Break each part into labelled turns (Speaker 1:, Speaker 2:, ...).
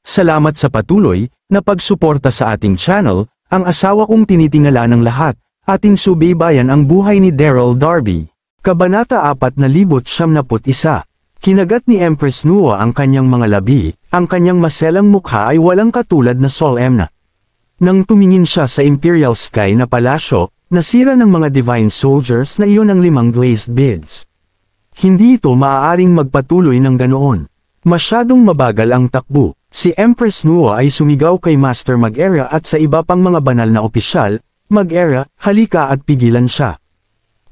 Speaker 1: Salamat sa patuloy na pagsuporta sa ating channel. Ang asawa kong tinitingala ng lahat, ating subaybayan ang buhay ni Daryl Darby. Kabanata 4071. Kinagat ni Empress Nua ang kanyang mga labi, ang kanyang maselang mukha ay walang katulad na solemna. Nang tumingin siya sa Imperial Sky na palasyo, nasira ng mga Divine Soldiers na iyon ang 5 glazed beads. Hindi ito maaaring magpatuloy ng ganoon. Masyadong mabagal ang takbo. Si Empress Nua ay sumigaw kay Master Mag-Era at sa iba pang mga banal na opisyal, Mag-Era, halika at pigilan siya.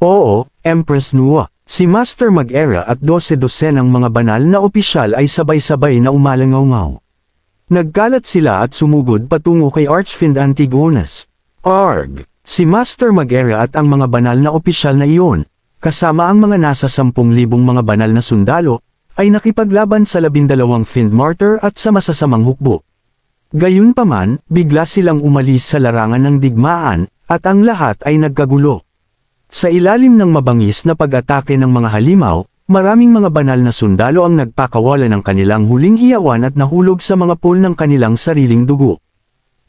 Speaker 1: Oo, Empress Nua. Si Master Mag-Era at 12 ng mga banal na opisyal ay sabay-sabay na umalangaw-ngaw. Nagkalat sila at sumugod patungo kay Archfiend Antigonus. Arg! Si Master Mag-Era at ang mga banal na opisyal na iyon, kasama ang mga nasa 10,000 mga banal na sundalo, ay nakipaglaban sa 12 Fiend Martyr at sa masasamang hukbo. Gayunpaman, bigla silang umalis sa larangan ng digmaan, at ang lahat ay nagkagulo. Sa ilalim ng mabangis na pag-atake ng mga halimaw, maraming mga banal na sundalo ang nagpakawala ng kanilang huling hiyawan at nahulog sa mga pool ng kanilang sariling dugo.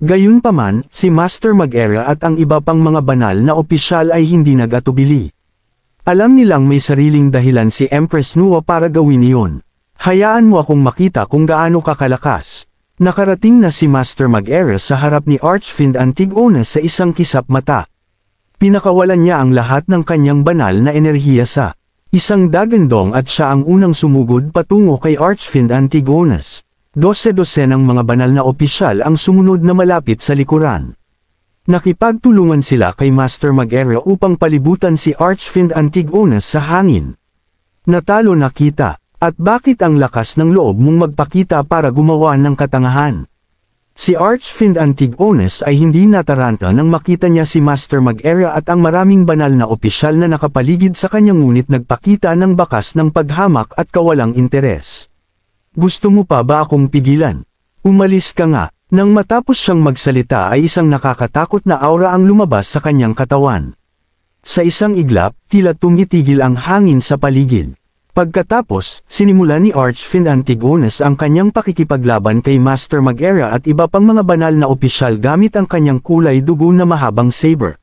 Speaker 1: Gayunpaman, si Master Mag-Era at ang iba pang mga banal na opisyal ay hindi nag-atubili. Alam nilang may sariling dahilan si Empress Nua para gawin iyon. Hayaan mo akong makita kung gaano kakalakas. Nakarating na si Master Mag-Era sa harap ni Archfiend Antigonus sa isang kisap mata. Pinakawalan niya ang lahat ng kanyang banal na enerhiya sa isang dagandong at siya ang unang sumugod patungo kay Archfiend Antigonus. 12 ng mga banal na opisyal ang sumunod na malapit sa likuran. Nakipagtulungan sila kay Master Mag-Era upang palibutan si Archfiend Antigonus sa hangin. Natalo na kita, at bakit ang lakas ng loob mong magpakita para gumawa ng katangahan? Si Archfiend Antigonus ay hindi nataranta nang makita niya si Master Mag-Era at ang maraming banal na opisyal na nakapaligid sa kanya ngunit nagpakita ng bakas ng paghamak at kawalang interes. Gusto mo pa ba akong pigilan? Umalis ka nga. Nang matapos siyang magsalita ay isang nakakatakot na aura ang lumabas sa kanyang katawan. Sa isang iglap, tila tumitigil ang hangin sa paligid. Pagkatapos, sinimula ni Archfiend Antigonus ang kanyang pakikipaglaban kay Master Mag-Era at iba pang mga banal na opisyal gamit ang kanyang kulay dugo na mahabang saber.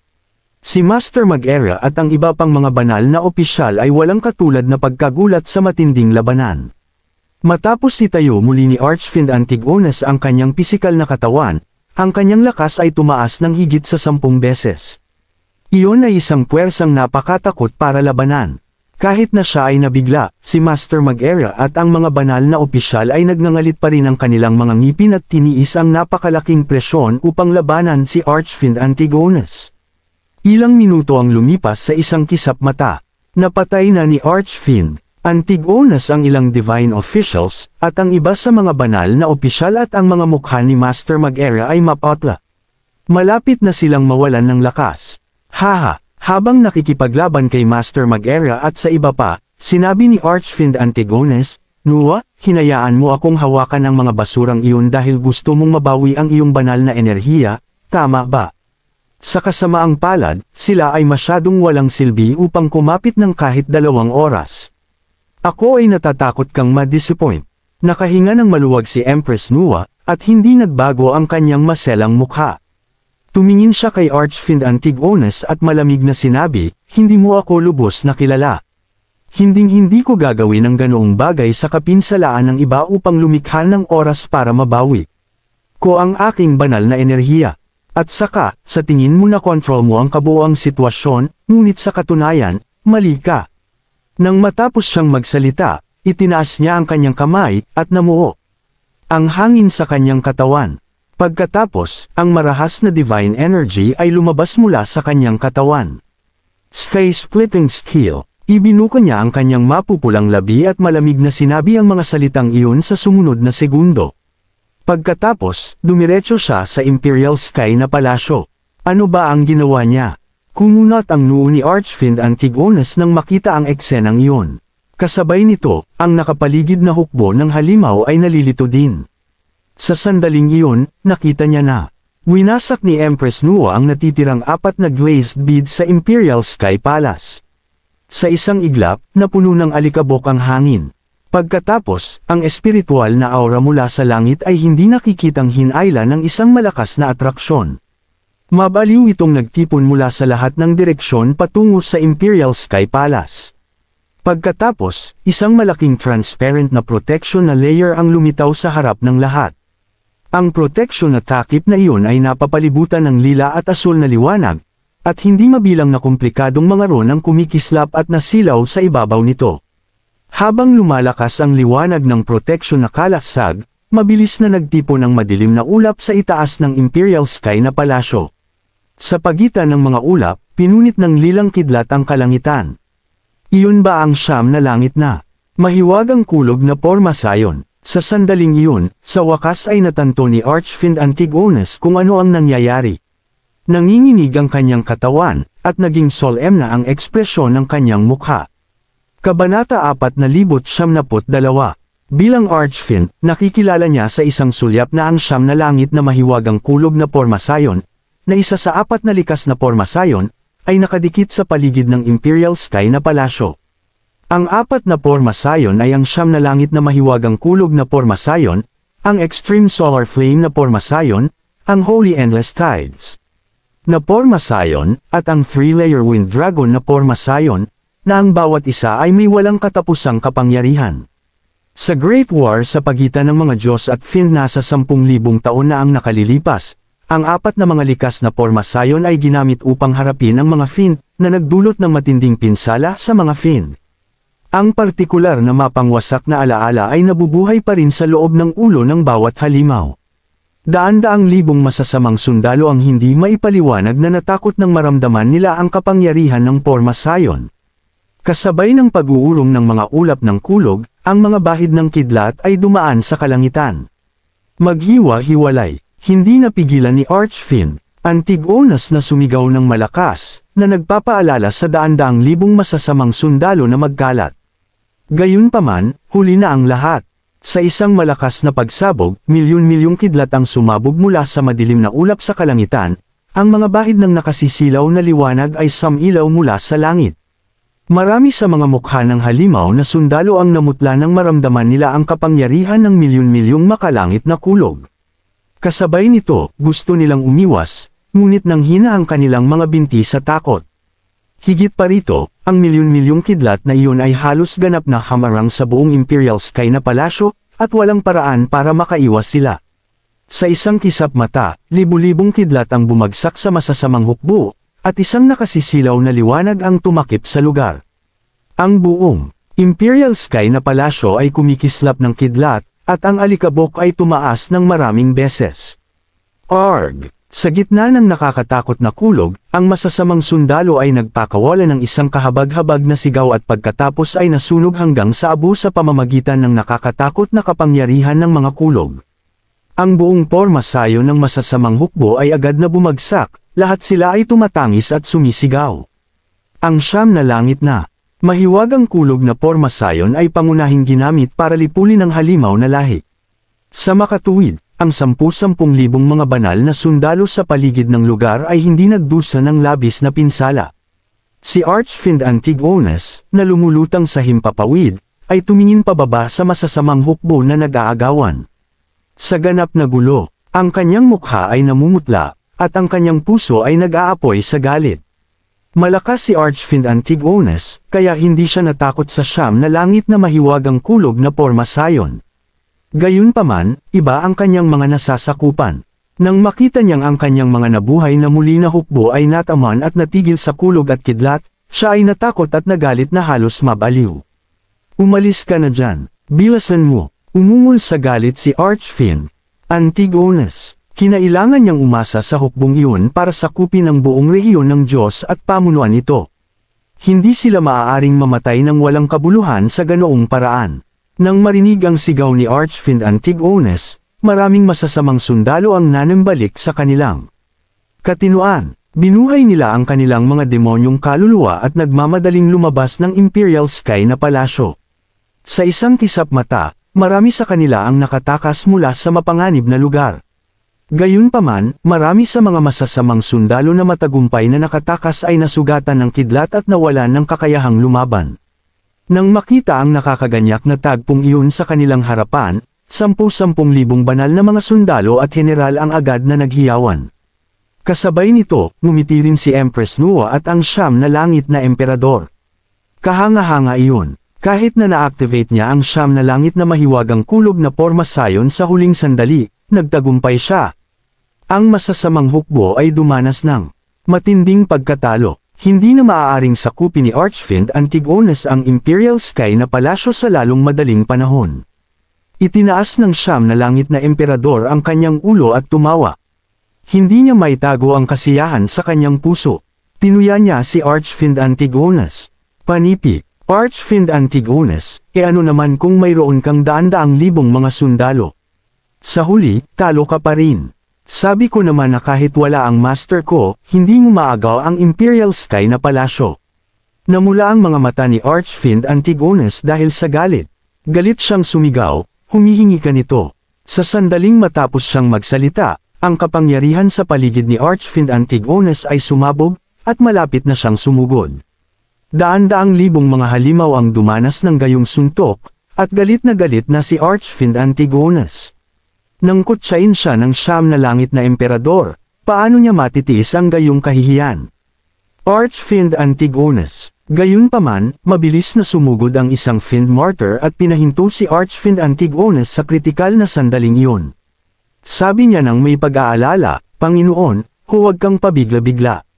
Speaker 1: Si Master Mag-Era at ang iba pang mga banal na opisyal ay walang katulad na pagkagulat sa matinding labanan. Matapos itayo muli ni Archfiend Antigonus ang kanyang pisikal na katawan, ang kanyang lakas ay tumaas ng higit sa 10 beses. Iyon ay isang puwersang napakatakot para labanan. Kahit na siya ay nabigla, si Master Mag-Era at ang mga banal na opisyal ay nagngangalit pa rin ang kanilang mga ngipin at tiniis ang napakalaking presyon upang labanan si Archfiend Antigonus. Ilang minuto ang lumipas sa isang kisap mata. Napatay na ni Archfiend Antigonus ang ilang divine officials, at ang iba sa mga banal na opisyal at ang mga mukha ni Master Mag-Era ay mapotla. Malapit na silang mawalan ng lakas. Haha, habang nakikipaglaban kay Master Mag-Era at sa iba pa, sinabi ni Archfiend Antigonus, Nua, hinayaan mo akong hawakan ang mga basurang iyon dahil gusto mong mabawi ang iyong banal na enerhiya, tama ba? Sa kasamaang palad, sila ay masyadong walang silbi upang kumapit ng kahit 2 oras. Ako ay natatakot kang ma-disappoint. Nakahinga ng maluwag si Empress Nua, at hindi nagbago ang kanyang maselang mukha. Tumingin siya kay Archfiend Antigonus at malamig na sinabi, hindi mo ako lubos na kilala. Hinding-hindi ko gagawin ang ganoong bagay sa kapinsalaan ng iba upang lumikha ng oras para mabawi ko ang aking banal na enerhiya. At saka, sa tingin mo na control mo ang kabuoang sitwasyon, ngunit sa katunayan, mali ka. Nang matapos siyang magsalita, itinaas niya ang kanyang kamay, at namuo ang hangin sa kanyang katawan. Pagkatapos, ang marahas na divine energy ay lumabas mula sa kanyang katawan. Sky-splitting skill, ibinuka niya ang kanyang mapupulang labi at malamig na sinabi ang mga salitang iyon sa sumunod na segundo. Pagkatapos, dumiretso siya sa Imperial Sky na palasyo. Ano ba ang ginawa niya? Kumunat ang noo ni Archfiend Antigonus nang makita ang eksenang iyon. Kasabay nito, ang nakapaligid na hukbo ng halimaw ay nalilito din. Sa sandaling iyon, nakita niya na winasak ni Empress Nua ang natitirang 4 na glazed beads sa Imperial Sky Palace. Sa isang iglap, napuno ng alikabok ang hangin. Pagkatapos, ang espiritual na aura mula sa langit ay hindi nakikitang hinayla ng isang malakas na atraksyon. Mabaliw itong nagtipon mula sa lahat ng direksyon patungo sa Imperial Sky Palace. Pagkatapos, isang malaking transparent na protection na layer ang lumitaw sa harap ng lahat. Ang protection na takip na iyon ay napapalibutan ng lila at asul na liwanag, at hindi mabilang na komplikadong mga ron ang kumikislap at nasilaw sa ibabaw nito. Habang lumalakas ang liwanag ng protection na kalasag, mabilis na nagtipon ang madilim na ulap sa itaas ng Imperial Sky na palasyo. Sa pagitan ng mga ulap, pinunit ng lilang kidlat ang kalangitan. Iyon ba ang siyam na langit na? Mahiwagang kulog na porma sayon. Sa sandaling iyon, sa wakas ay natanto ni Archfiend Antigonus kung ano ang nangyayari. Nanginginig ang kanyang katawan, at naging solemn na ang ekspresyon ng kanyang mukha. Kabanata 4,972. Bilang Archfiend, nakikilala niya sa isang sulyap na ang siyam na langit na mahiwagang kulog na porma sayon, na isa sa 4 na likas na porma sayon, ay nakadikit sa paligid ng Imperial Sky na palasyo. Ang 4 na porma sayon ay ang siyam na langit na mahiwagang kulog na porma sayon, ang Extreme Solar Flame na porma sayon, ang Holy Endless Tides na porma sayon, at ang 3-layer Wind Dragon na porma sayon, na ang bawat isa ay may walang katapusang kapangyarihan. Sa Great War sa pagitan ng mga Diyos at Fiend nasa 10,000 taon na ang nakalilipas, ang 4 na mga likas na porma sayon ay ginamit upang harapin ang mga Fiend na nagdulot ng matinding pinsala sa mga Fiend. Ang partikular na mapangwasak na alaala ay nabubuhay pa rin sa loob ng ulo ng bawat halimaw. Daan-daang libong masasamang sundalo ang hindi maipaliwanag na natakot nang maramdaman nila ang kapangyarihan ng porma sayon. Kasabay ng pag-uurong ng mga ulap ng kulog, ang mga bahid ng kidlat ay dumaan sa kalangitan. Maghiwa-hiwalay, hindi napigilan ni Archfiend Antigonus na sumigaw ng malakas, na nagpapaalala sa daan-daang libong masasamang sundalo na magkalat. Gayunpaman, huli na ang lahat. Sa isang malakas na pagsabog, milyon-milyong kidlat ang sumabog mula sa madilim na ulap sa kalangitan, ang mga bahid ng nakasisilaw na liwanag ay sumilaw mula sa langit. Marami sa mga mukha ng halimaw na sundalo ang namutla nang maramdaman nila ang kapangyarihan ng milyon-milyong makalangit na kulog. Kasabay nito, gusto nilang umiwas, ngunit nanghina ang kanilang mga binti sa takot. Higit pa rito, ang milyon-milyong kidlat na iyon ay halos ganap na hamarang sa buong Imperial Sky na palasyo, at walang paraan para makaiwas sila. Sa isang kisap mata, libu-libong kidlat ang bumagsak sa masasamang hukbo, at isang nakasisilaw na liwanag ang tumakip sa lugar. Ang buong Imperial Sky na palasyo ay kumikislap ng kidlat, at ang alikabok ay tumaas ng maraming beses. Arg! Sa gitna ng nakakatakot na kulog, ang masasamang sundalo ay nagpakawala ng isang kahabag-habag na sigaw at pagkatapos ay nasunog hanggang sa abo sa pamamagitan ng nakakatakot na kapangyarihan ng mga kulog. Ang buong porma sayon ng masasamang hukbo ay agad na bumagsak, lahat sila ay tumatangis at sumisigaw. Ang siyam na langit na mahiwagang kulog na porma sayon ay pangunahing ginamit para lipulin ang halimaw na lahi. Sa makatuwid, ang 10,000 mga banal na sundalo sa paligid ng lugar ay hindi nagdusa ng labis na pinsala. Si Archfiend Antigonus, na lumulutang sa himpapawid, ay tumingin pababa sa masasamang hukbo na nag-aagawan. Sa ganap na gulo, ang kanyang mukha ay namumutla, at ang kanyang puso ay nag-aapoy sa galit. Malakas si Archfiend Antigonus, kaya hindi siya natakot sa siyam na langit na mahiwagang kulog na porma sayon. Gayunpaman, iba ang kanyang mga nasasakupan. Nang makita niyang ang kanyang mga nabuhay na muli na hukbo ay nataman at natigil sa kulog at kidlat, siya ay natakot at nagalit na halos mabaliw. Umalis ka na dyan, bilasan mo, umungol sa galit si Archfiend Antigonus. Kinailangan niyang umasa sa hukbong iyon para sakupin ang buong rehiyon ng Diyos at pamunuan ito. Hindi sila maaaring mamatay ng walang kabuluhan sa ganoong paraan. Nang marinig ang sigaw ni Archfiend Antigonus, maraming masasamang sundalo ang nanambalik sa kanilang katinuan. Binuhay nila ang kanilang mga demonyong kaluluwa at nagmamadaling lumabas ng Imperial Sky na palasyo. Sa isang kisap mata, marami sa kanila ang nakatakas mula sa mapanganib na lugar. Gayunpaman, marami sa mga masasamang sundalo na matagumpay na nakatakas ay nasugatan ng kidlat at nawalan ng kakayahang lumaban. Nang makita ang nakakaganyak na tagpong iyon sa kanilang harapan, 10,000 banal na mga sundalo at general ang agad na naghiyawan. Kasabay nito, ngumiti rin si Empress Nuwa at ang 9 na langit na emperador. Kahanga-hanga iyon. Kahit na na-activate niya ang 9 na langit na mahiwagang kulog na porma sayon sa huling sandali, nagtagumpay siya. Ang masasamang hukbo ay dumanas ng matinding pagkatalo. Hindi na maaaring sakupin ni Archfiend Antigonus ang Imperial Sky na palasyo sa lalong madaling panahon. Itinaas ng 9 na langit na emperador ang kanyang ulo at tumawa. Hindi niya maitago ang kasiyahan sa kanyang puso. Tinuya niya si Archfiend Antigonus. Panipi, Archfiend Antigonus, ano naman kung mayroon kang daan-daang libong mga sundalo? Sa huli, talo ka pa rin. Sabi ko naman na kahit wala ang master ko, hindi mo maagaw ang Imperial Sky na palasyo. Namula ang mga mata ni Archfiend Antigonus dahil sa galit. Galit siyang sumigaw, humihingi ka nito. Sa sandaling matapos siyang magsalita, ang kapangyarihan sa paligid ni Archfiend Antigonus ay sumabog, at malapit na siyang sumugod. Daan-daang libong mga halimaw ang dumanas ng gayong suntok, at galit na si Archfiend Antigonus. Nang kutsain siya ng 9 na langit na emperador, paano niya matitiis ang gayong kahihiyan? Archfiend Antigonus. Gayunpaman, mabilis na sumugod ang isang Fiend Martyr at pinahinto si Archfiend Antigonus sa kritikal na sandaling iyon. Sabi niya nang may pag-aalala, Panginoon, huwag kang pabigla-bigla.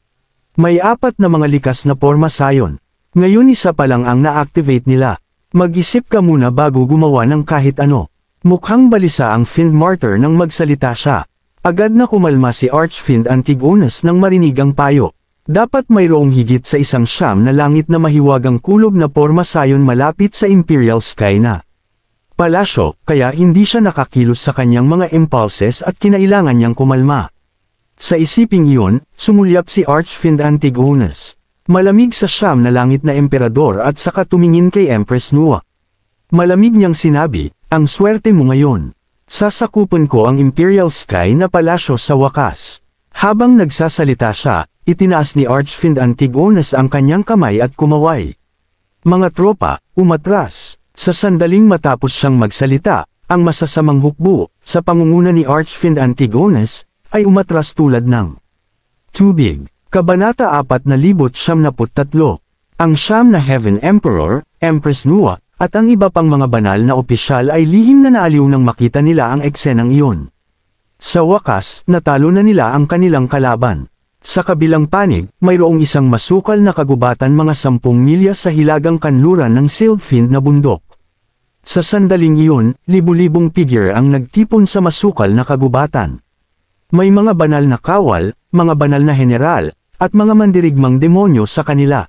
Speaker 1: May 4 na mga likas na porma sayon. Ngayon isa pa lang ang na-activate nila. Mag-isip ka muna bago gumawa ng kahit ano. Mukhang balisa ang Fiend Martyr nang magsalita siya. Agad na kumalma si Archfiend Antigonus nang marinig ang payo. Dapat mayroong higit sa 9 na langit na mahiwagang kulog na porma sayon malapit sa Imperial Sky na palasyo, kaya hindi siya nakakilos sa kanyang mga impulses at kinailangan niyang kumalma. Sa isiping iyon, sumulyap si Archfiend Antigonus. Malamig sa 9 na langit na emperador at saka tumingin kay Empress Nuwa. Malamig niyang sinabi, ang swerte mo ngayon. Sasakupan ko ang Imperial Sky na palasyo sa wakas. Habang nagsasalita siya, itinaas ni Archfiend Antigonus ang kanyang kamay at kumaway. Mga tropa, umatras. Sa sandaling matapos siyang magsalita, ang masasamang hukbo, sa pangunguna ni Archfiend Antigonus, ay umatras tulad ng tubig. Kabanata 4,973. Ang 9 na Heaven Emperor, Empress Nuwa, at ang iba pang mga banal na opisyal ay lihim na naaliw nang makita nila ang eksenang iyon. Sa wakas, natalo na nila ang kanilang kalaban. Sa kabilang panig, mayroong isang masukal na kagubatan mga 10 milya sa hilagang kanluran ng Sealed na bundok. Sa sandaling iyon, libu-libong figure ang nagtipon sa masukal na kagubatan. May mga banal na kawal, mga banal na general, at mga mandirigmang demonyo sa kanila.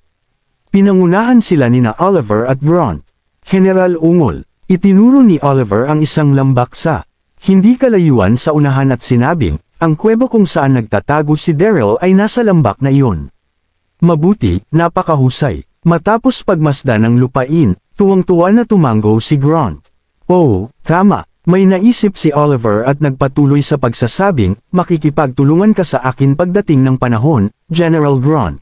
Speaker 1: Pinangunahan sila nina Oliver at Grant. General Ungol, itinuro ni Oliver ang isang lambak sa hindi kalayuan sa unahan at sinabing, ang kuwebo kung saan nagtatago si Daryl ay nasa lambak na iyon. Mabuti, napakahusay. Matapos pagmasdan ng lupain, tuwang-tuwa na tumango si Grant. Oh, tama. May naisip si Oliver at nagpatuloy sa pagsasabing, makikipagtulungan ka sa akin pagdating ng panahon, General Grant.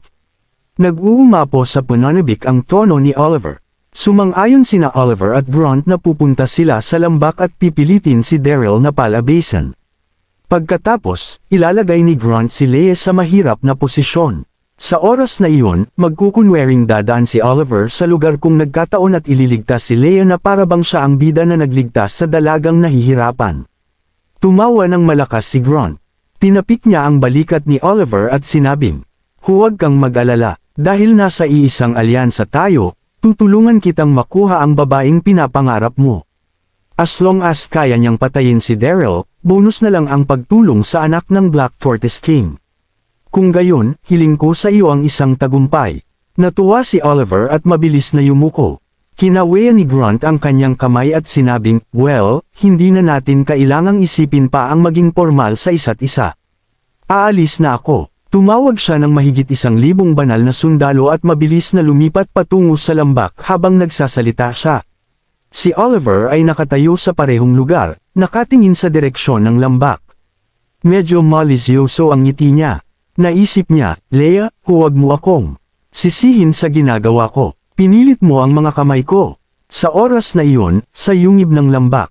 Speaker 1: Nag-uumapo sa pananabik ang tono ni Oliver. Sumang-ayon sina Oliver at Grant na pupunta sila sa lambak at pipilitin si Daryl na palabasan. Pagkatapos, ilalagay ni Grant si Leia sa mahirap na posisyon. Sa oras na iyon, magkukunwering dadaan si Oliver sa lugar kung nagkataon at ililigtas si Leia na parabang siya ang bida na nagligtas sa dalagang nahihirapan. Tumawa ng malakas si Grant. Tinapik niya ang balikat ni Oliver at sinabing, huwag kang mag-alala, dahil nasa iisang alyansa tayo, tutulungan kitang makuha ang babaeng pinapangarap mo. As long as kaya niyang patayin si Daryl, bonus na lang ang pagtulong sa anak ng Black Tortoise King. Kung gayon, hiling ko sa iyo ang isang tagumpay. Natuwa si Oliver at mabilis na yumuko. Kinawean ni Grant ang kanyang kamay at sinabing, well, hindi na natin kailangang isipin pa ang maging formal sa isa't isa. Aalis na ako. Tumawag siya ng mahigit 1,000 banal na sundalo at mabilis na lumipat patungo sa lambak habang nagsasalita siya. Si Oliver ay nakatayo sa parehong lugar, nakatingin sa direksyon ng lambak. Medyo malisyoso ang ngiti niya. Naisip niya, Leia, huwag mo akong sisihin sa ginagawa ko. Pinilit mo ang mga kamay ko. Sa oras na iyon, sa yungib ng lambak.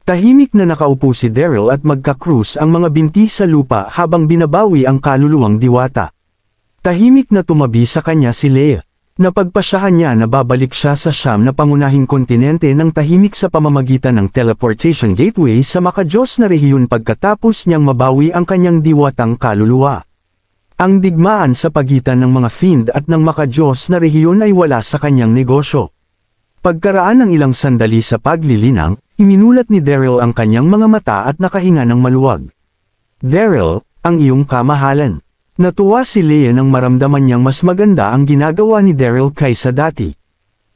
Speaker 1: Tahimik na nakaupo si Daryl at magkakrus ang mga binti sa lupa habang binabawi ang kaluluwang diwata. Tahimik na tumabi sa kanya si Leia. Napagpasyahan niya na babalik siya sa siyam na pangunahing kontinente ng tahimik sa pamamagitan ng teleportation gateway sa makadiyos na rehiyon pagkatapos niyang mabawi ang kanyang diwatang kaluluwa. Ang digmaan sa pagitan ng mga fiend at ng makadiyos na rehiyon ay wala sa kanyang negosyo. Pagkaraan ng ilang sandali sa paglilinang, iminulat ni Daryl ang kanyang mga mata at nakahinga ng maluwag. Daryl, ang iyong kamahalan. Natuwa si Leia nang maramdaman niyang mas maganda ang ginagawa ni Daryl kaysa dati.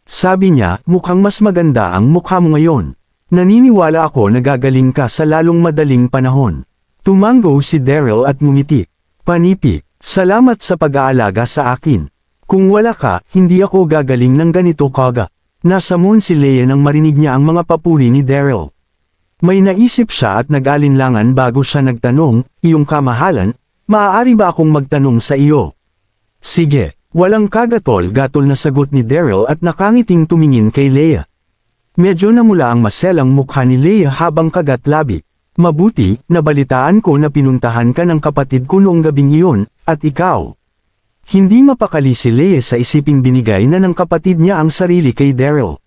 Speaker 1: Sabi niya, mukhang mas maganda ang mukha mo ngayon. Naniniwala ako na gagaling ka sa lalong madaling panahon. Tumango si Daryl at ngumiti. Panipi, salamat sa pag-aalaga sa akin. Kung wala ka, hindi ako gagaling ng ganito kaga. Nasamon si Leia nang marinig niya ang mga papuri ni Daryl. May naisip siya at nag-alinlangan bago siya nagtanong, iyong kamahalan, maaari ba akong magtanong sa iyo? Sige, walang kagatol-gatol na sagot ni Daryl at nakangiting tumingin kay Leia. Medyo namula ang maselang mukha ni Leia habang kagat-labi. Mabuti, nabalitaan ko na pinuntahan ka ng kapatid ko noong gabing iyon, at ikaw. Hindi mapakali si Leia sa isiping binigay na ng kapatid niya ang sarili kay Daryl.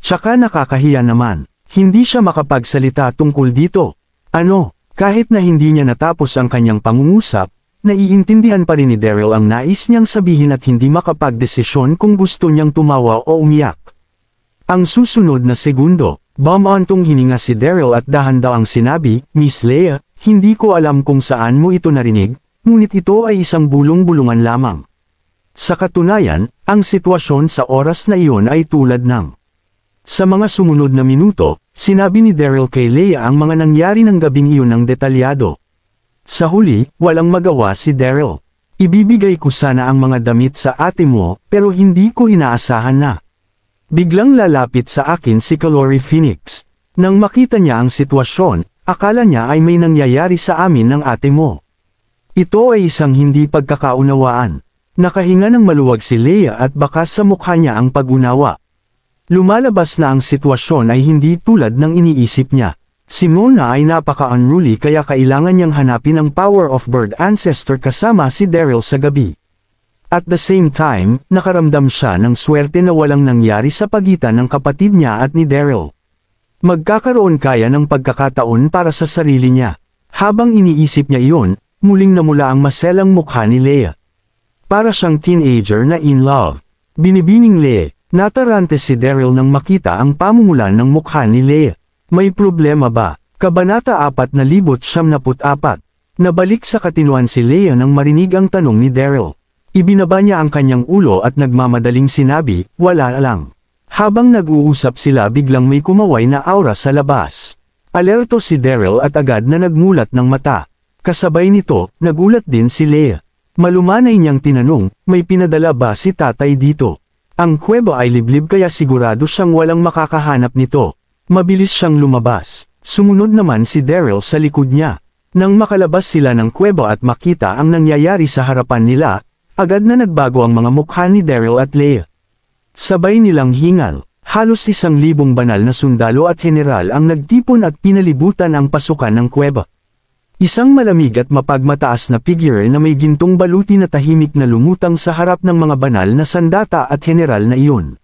Speaker 1: Tsaka nakakahiya naman, hindi siya makapagsalita tungkol dito. Ano, kahit na hindi niya natapos ang kanyang pangungusap, naiintindihan pa rin ni Daryl ang nais niyang sabihin at hindi makapagdesisyon kung gusto niyang tumawa o umiyak. Ang susunod na segundo, bumantong hininga si Daryl at dahan-daw ang sinabi, Miss Leia, hindi ko alam kung saan mo ito narinig, ngunit ito ay isang bulong-bulungan lamang. Sa katunayan, ang sitwasyon sa oras na iyon ay tulad ng. Sa mga sumunod na minuto, sinabi ni Daryl kay Leia ang mga nangyari ng gabing iyon ng detalyado. Sa huli, walang magawa si Daryl. Ibibigay ko sana ang mga damit sa ate mo, pero hindi ko inaasahan na. Biglang lalapit sa akin si Calori Phoenix. Nang makita niya ang sitwasyon, akala niya ay may nangyayari sa amin ng ate mo. Ito ay isang hindi pagkakaunawaan. Nakahinga ng maluwag si Leia at bakas sa mukha niya ang pag-unawa. Lumalabas na ang sitwasyon ay hindi tulad ng iniisip niya. Si Mona ay napaka-unruly kaya kailangan niyang hanapin ang Power of Bird Ancestor kasama si Daryl sa gabi. At the same time, nakaramdam siya ng swerte na walang nangyari sa pagitan ng kapatid niya at ni Daryl. Magkakaroon kaya ng pagkakataon para sa sarili niya. Habang iniisip niya iyon, muling namula ang maselang mukha ni Leia. Para siyang teenager na in love. Binibining Leia, natarante si Daryl nang makita ang pamumulan ng mukha ni Leia. May problema ba? Kabanata 4,074. Nabalik sa katinuan si Leia nang marinig ang tanong ni Daryl. Ibinaba niya ang kanyang ulo at nagmamadaling sinabi, wala lang. Habang nag-uusap sila biglang may kumaway na aura sa labas. Alerto si Daryl at agad na nagmulat ng mata. Kasabay nito, nagulat din si Leia. Malumanay niyang tinanong, may pinadala ba si tatay dito? Ang kuweba ay liblib kaya sigurado siyang walang makakahanap nito. Mabilis siyang lumabas. Sumunod naman si Daryl sa likod niya. Nang makalabas sila ng kuweba at makita ang nangyayari sa harapan nila, agad na nagbago ang mga mukha ni Daryl at Leia. Sabay nilang hingal. Halos 1,000 banal na sundalo at general ang nagtipon at pinalibutan ang pasukan ng kuweba. Isang malamig at mapagmataas na figure na may gintong baluti na tahimik na lumutang sa harap ng mga banal na sandata at general na iyon.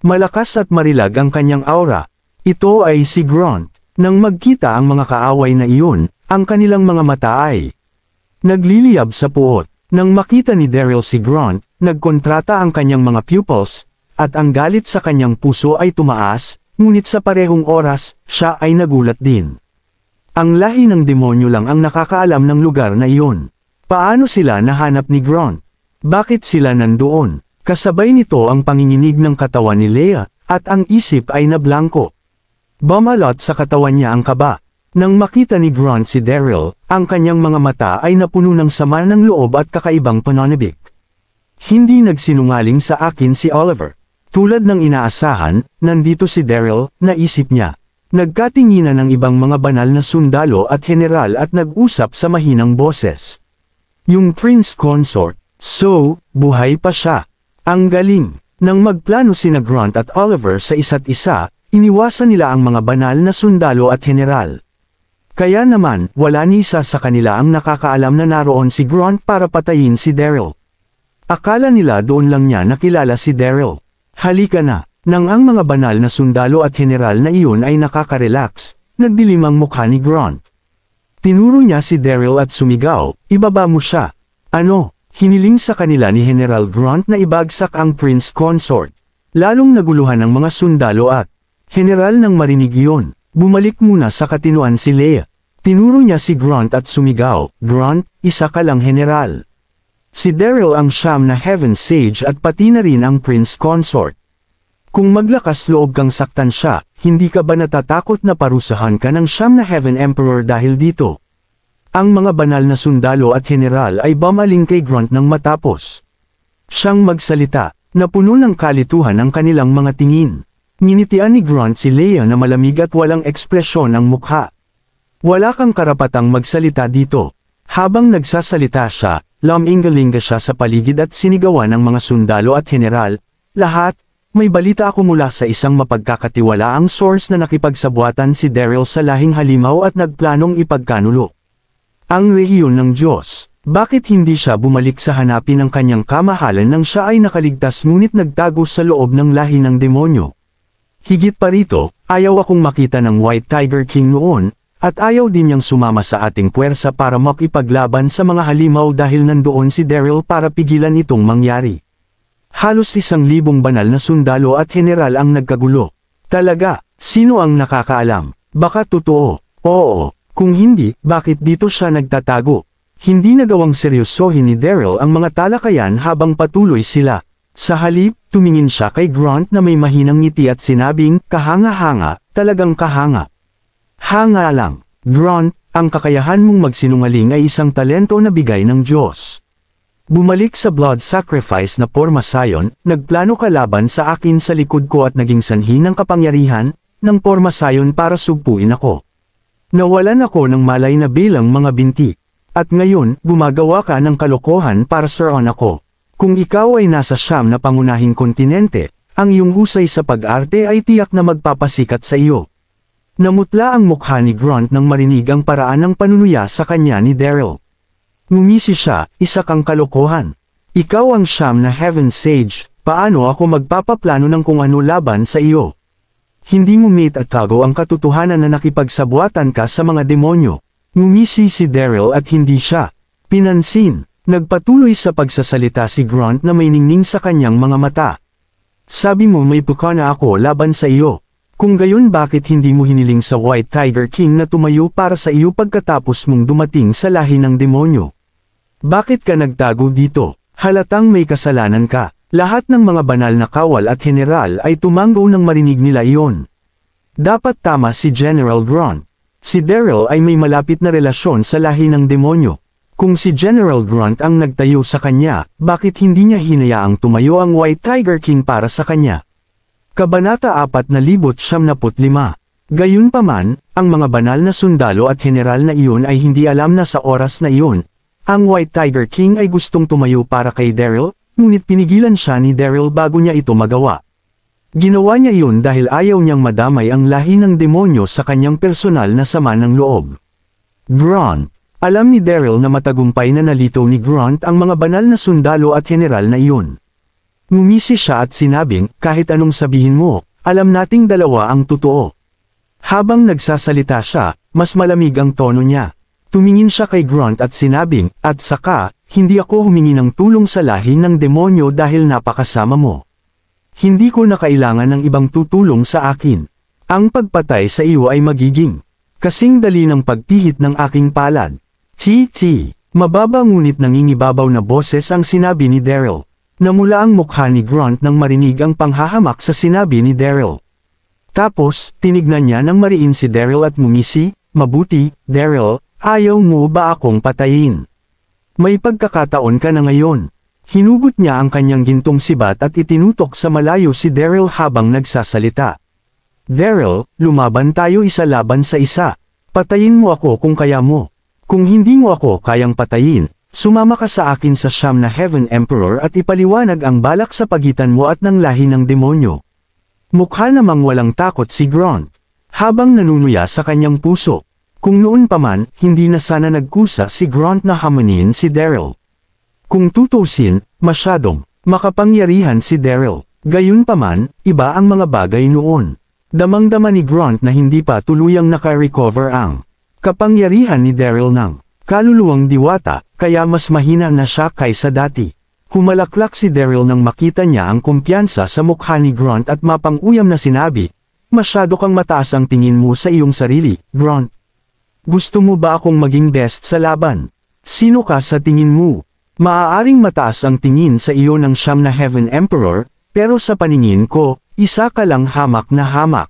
Speaker 1: Malakas at marilag ang kanyang aura. Ito ay si Grant. Nang magkita ang mga kaaway na iyon, ang kanilang mga mata ay nagliliyab sa puot. Nang makita ni Daryl si Grant, nagkontrata ang kanyang mga pupils, at ang galit sa kanyang puso ay tumaas, ngunit sa parehong oras, siya ay nagulat din. Ang lahi ng demonyo lang ang nakakaalam ng lugar na iyon. Paano sila nahanap ni Grant? Bakit sila nandoon? Kasabay nito ang panginginig ng katawan ni Leia, at ang isip ay nablangko. Bumalot sa katawan niya ang kaba. Nang makita ni Grant si Daryl, ang kanyang mga mata ay napuno ng sama ng loob at kakaibang pananabik. Hindi nagsinungaling sa akin si Oliver. Tulad ng inaasahan, nandito si Daryl, naisip niya. Nagkatinginan ng ibang mga banal na sundalo at general at nag-usap sa mahinang boses. Yung Prince Consort, so, buhay pa siya. Ang galing. Nang magplano sina Grant at Oliver sa isa't isa, iniwasan nila ang mga banal na sundalo at general. Kaya naman, wala ni isa sa kanila ang nakakaalam na naroon si Grant para patayin si Daryl. Akala nila doon lang niya nakilala si Daryl. Halika na. Nang ang mga banal na sundalo at general na iyon ay nakaka-relax, nagdilim ang mukha ni Grant. Tinuro niya si Daryl at sumigaw, ibaba mo siya. Ano? Hiniling sa kanila ni General Grant na ibagsak ang Prince Consort. Lalong naguluhan ang mga sundalo at General nang marinig iyon, bumalik muna sa katinuan si Leia. Tinuro niya si Grant at sumigaw, Grant, isa ka lang general. Si Daryl ang siyam na Heaven Sage at pati na rin ang Prince Consort. Kung maglakas loob kang saktan siya, hindi ka ba natatakot na parusahan ka ng siyam na Heaven Emperor dahil dito? Ang mga banal na sundalo at general ay bumaling kay Grant nang matapos siyang magsalita, na puno ng kalituhan ang kanilang mga tingin. Nginitian ni Grant si Leia na malamig at walang ekspresyon ang mukha. Wala kang karapatang magsalita dito. Habang nagsasalita siya, lumingalinga siya sa paligid at sinigawan ng mga sundalo at general, lahat. May balita ako mula sa isang mapagkakatiwalaang source na nakipagsabuatan si Daryl sa lahing halimaw at nagplanong ipagkanulo ang rehiyon ng Diyos. Bakit hindi siya bumalik sa hanapin ang kanyang kamahalan nang siya ay nakaligtas ngunit nagtago sa loob ng lahi ng demonyo? Higit pa rito, ayaw akong makita ng White Tiger King noon, at ayaw din niyang sumama sa ating puwersa para makipaglaban sa mga halimaw dahil nandoon si Daryl para pigilan itong mangyari. Halos 1,000 banal na sundalo at general ang nagkagulo. Talaga, sino ang nakakaalam? Baka totoo. Oo. Kung hindi, bakit dito siya nagtatago? Hindi nagawang seryosohin ni Daryl ang mga talakayan habang patuloy sila. Sa halip, tumingin siya kay Grant na may mahinang ngiti at sinabing, kahanga-hanga, talagang kahanga. Hanga lang. Grant, ang kakayahan mong magsinungaling ay isang talento na bigay ng Diyos. Bumalik sa blood sacrifice na porma sayon, nagplano ka laban sa akin sa likod ko at naging sanhi ng kapangyarihan, ng porma sayon para sugpuin ako. Nawalan ako ng malay na bilang mga binti. At ngayon, gumagawa ka ng kalokohan para suruan ako. Kung ikaw ay nasa siyam na pangunahing kontinente, ang iyong husay sa pag-arte ay tiyak na magpapasikat sa iyo. Namutla ang mukha ni Grant nang marinig ang paraan ng panunuya sa kanya ni Daryl. Ngumisi siya, isa kang kalokohan. Ikaw ang siyam na Heaven Sage, paano ako magpapaplano ng kung ano laban sa iyo? Hindi ngumit at tago ang katotohanan na nakipagsabuatan ka sa mga demonyo. Ngumisi si Daryl at hindi siya pinansin. Nagpatuloy sa pagsasalita si Grant na may ningning sa kanyang mga mata. Sabi mo may pukana ako laban sa iyo. Kung gayon bakit hindi mo hiniling sa White Tiger King na tumayo para sa iyo pagkatapos mong dumating sa lahi ng demonyo? Bakit ka nagtago dito? Halatang may kasalanan ka. Lahat ng mga banal na kawal at general ay tumanggo nang marinig nila iyon. Dapat tama si General Grant. Si Daryl ay may malapit na relasyon sa lahi ng demonyo. Kung si General Grant ang nagtayo sa kanya, bakit hindi niya hinayaang tumayo ang White Tiger King para sa kanya? Kabanata 4:95. Gayunpaman, ang mga banal na sundalo at general na iyon ay hindi alam na sa oras na iyon, ang White Tiger King ay gustong tumayo para kay Daryl, ngunit pinigilan siya ni Daryl bago niya ito magawa. Ginawa niya iyon dahil ayaw niyang madamay ang lahi ng demonyo sa kanyang personal na sama ng loob. Grant. Alam ni Daryl na matagumpay na nalito ni Grant ang mga banal na sundalo at general na iyon. Ngumisi siya at sinabing, kahit anong sabihin mo, alam nating dalawa ang totoo. Habang nagsasalita siya, mas malamig ang tono niya. Tumingin siya kay Grant at sinabing, at saka, hindi ako humingi ng tulong sa lahi ng demonyo dahil napakasama mo. Hindi ko na kailangan ng ibang tutulong sa akin. Ang pagpatay sa iyo ay magiging kasing dali ng pagpihit ng aking palad. T.T. Mababa ngunit nangingibabaw na boses ang sinabi ni Daryl. Namula ang mukha ni Grant nang marinig ang panghahamak sa sinabi ni Daryl. Tapos, tinignan niya nang mariin si Daryl at ngumisi, mabuti, Daryl, ayaw mo ba akong patayin? May pagkakataon ka na ngayon. Hinugot niya ang kanyang gintong sibat at itinutok sa malayo si Daryl habang nagsasalita. Daryl, lumaban tayo isa laban sa isa. Patayin mo ako kung kaya mo. Kung hindi mo ako kayang patayin, Sumama ka sa akin sa siyam na Heaven Emperor at ipaliwanag ang balak sa pagitan mo at ng lahi ng demonyo. Mukha namang walang takot si Grant, habang nanunuya sa kanyang puso. Kung noon pa man, hindi na sana nagkusa si Grant na hamanin si Daryl. Kung tutusin, masyadong makapangyarihan si Daryl. Gayunpaman, iba ang mga bagay noon. Damang-dama ni Grant na hindi pa tuluyang naka-recover ang kapangyarihan ni Daryl ng kaluluwang diwata, kaya mas mahina na siya kaysa dati. Humalaklak si Daryl nang makita niya ang kumpiyansa sa mukha ni Grant at mapang-uyam na sinabi, "Masyado kang mataas ang tingin mo sa iyong sarili, Grant. Gusto mo ba akong maging best sa laban? Sino ka sa tingin mo? Maaaring mataas ang tingin sa iyo ng siyam na Heaven Emperor, pero sa paningin ko, isa ka lang hamak na hamak."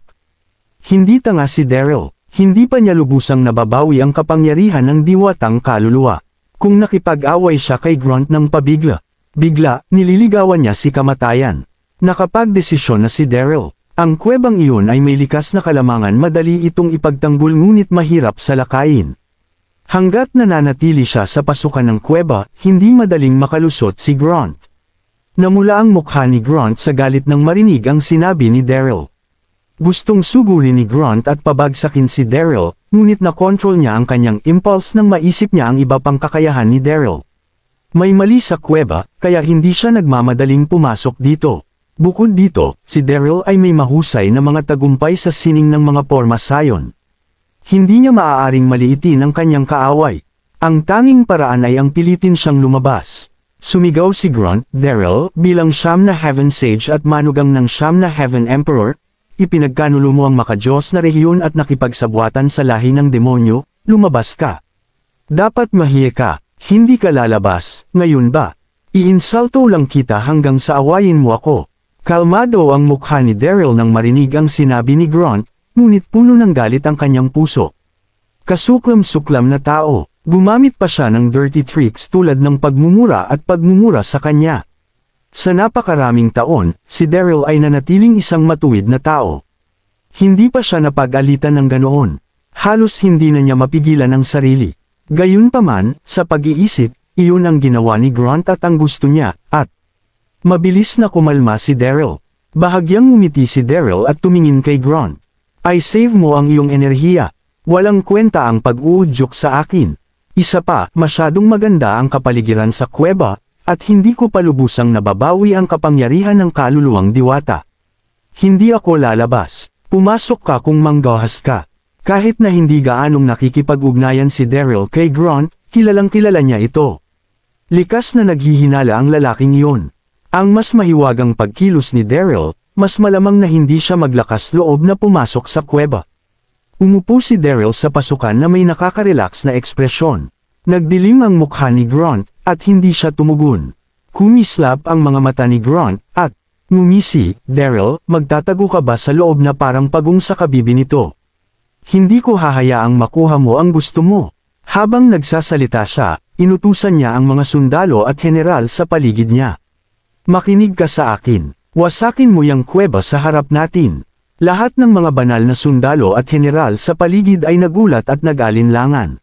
Speaker 1: Hindi tanga si Daryl. Hindi pa niya lubusang nababawi ang kapangyarihan ng diwatang kaluluwa. Kung nakipag-away siya kay Grant ng pabigla, bigla, nililigawan niya si kamatayan. Nakapagdesisyon na si Daryl. Ang kuwebang iyon ay may likas na kalamangan, madali itong ipagtanggol ngunit mahirap salakayin. Hanggat nananatili siya sa pasukan ng kuweba, hindi madaling makalusot si Grant. Namula ang mukha ni Grant sa galit nang marinig ang sinabi ni Daryl. Gustong sugurin ni Grant at pabagsakin si Daryl, ngunit nakontrol niya ang kanyang impulse nang maisip niya ang iba pang kakayahan ni Daryl. May mali sa kuweba, kaya hindi siya nagmamadaling pumasok dito. Bukod dito, si Daryl ay may mahusay na mga tagumpay sa sining ng mga porma sayon. Hindi niya maaaring maliitin ang kanyang kaaway. Ang tanging paraan ay ang pilitin siyang lumabas. Sumigaw si Grant, "Daryl, bilang siyam na Heaven Sage at manugang ng siyam na Heaven Emperor, ipinagkanulo mo ang makadiyos na rehiyon at nakipagsabwatan sa lahi ng demonyo, lumabas ka. Dapat mahiya ka, hindi ka lalabas, ngayon ba? Iinsalto lang kita hanggang sa awayin mo ako." Kalmado ang mukha ni Daryl nang marinig ang sinabi ni Grant, ngunit puno ng galit ang kanyang puso. Kasuklam-suklam na tao, gumamit pa siya ng dirty tricks tulad ng pagmumura at pagmumura sa kanya. Sa napakaraming taon, si Daryl ay nanatiling isang matuwid na tao. Hindi pa siya napag-alitan ng ganoon. Halos hindi na niya mapigilan ang sarili. Gayunpaman, sa pag-iisip, iyon ang ginawa ni Grant at ang gusto niya, at mabilis na kumalma si Daryl. Bahagyang ngumiti si Daryl at tumingin kay Grant. "I save mo ang iyong enerhiya. Walang kwenta ang pag-uudyok sa akin. Isa pa, masyadong maganda ang kapaligiran sa kuweba, at hindi ko palubusang nababawi ang kapangyarihan ng kaluluwang diwata. Hindi ako lalabas. Pumasok ka kung manggahas ka." Kahit na hindi gaanong nakikipag-ugnayan si Daryl kay Grant, kilalang-kilala niya ito. Likas na naghihinala ang lalaking iyon. Ang mas mahiwagang pagkilos ni Daryl, mas malamang na hindi siya maglakas loob na pumasok sa kuweba. Umupo si Daryl sa pasukan na may nakaka-relax na ekspresyon. Nagdilim ang mukha ni Grant, at hindi siya tumugon. Kumislap ang mga mata ni Grant, at ngumisi, "Daryl, magtatago ka ba sa loob na parang pagong sa kabibi nito? Hindi ko hahayaang makuha mo ang gusto mo." Habang nagsasalita siya, inutusan niya ang mga sundalo at general sa paligid niya. "Makinig ka sa akin. Wasakin mo yung kuweba sa harap natin." Lahat ng mga banal na sundalo at general sa paligid ay nagulat at nag-alinlangan.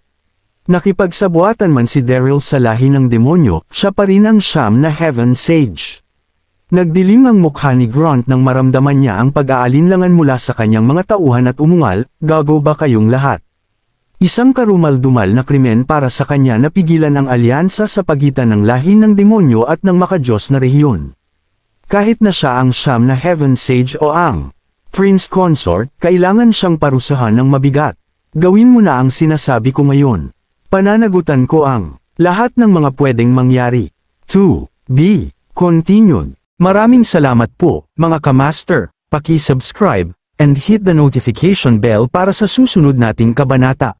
Speaker 1: Nakipagsabuatan man si Daryl sa lahi ng demonyo, siya pa rin ang siyam na Heaven Sage. Nagdilim ang mukha ni Grant nang maramdaman niya ang pag-aalinlangan mula sa kanyang mga tauhan at umungal, "Gago ba kayong lahat?" Isang karumal-dumal na krimen para sa kanya na pigilan ang alyansa sa pagitan ng lahi ng demonyo at ng makadiyos na rehiyon. Kahit na siya ang siyam na Heaven Sage o ang Prince Consort, kailangan siyang parusahan ng mabigat. "Gawin mo na ang sinasabi ko ngayon. Pananagutan ko ang lahat ng mga pwedeng mangyari." To be continued. Maraming salamat po, mga kamaster. Paki-subscribe, and hit the notification bell para sa susunod nating kabanata.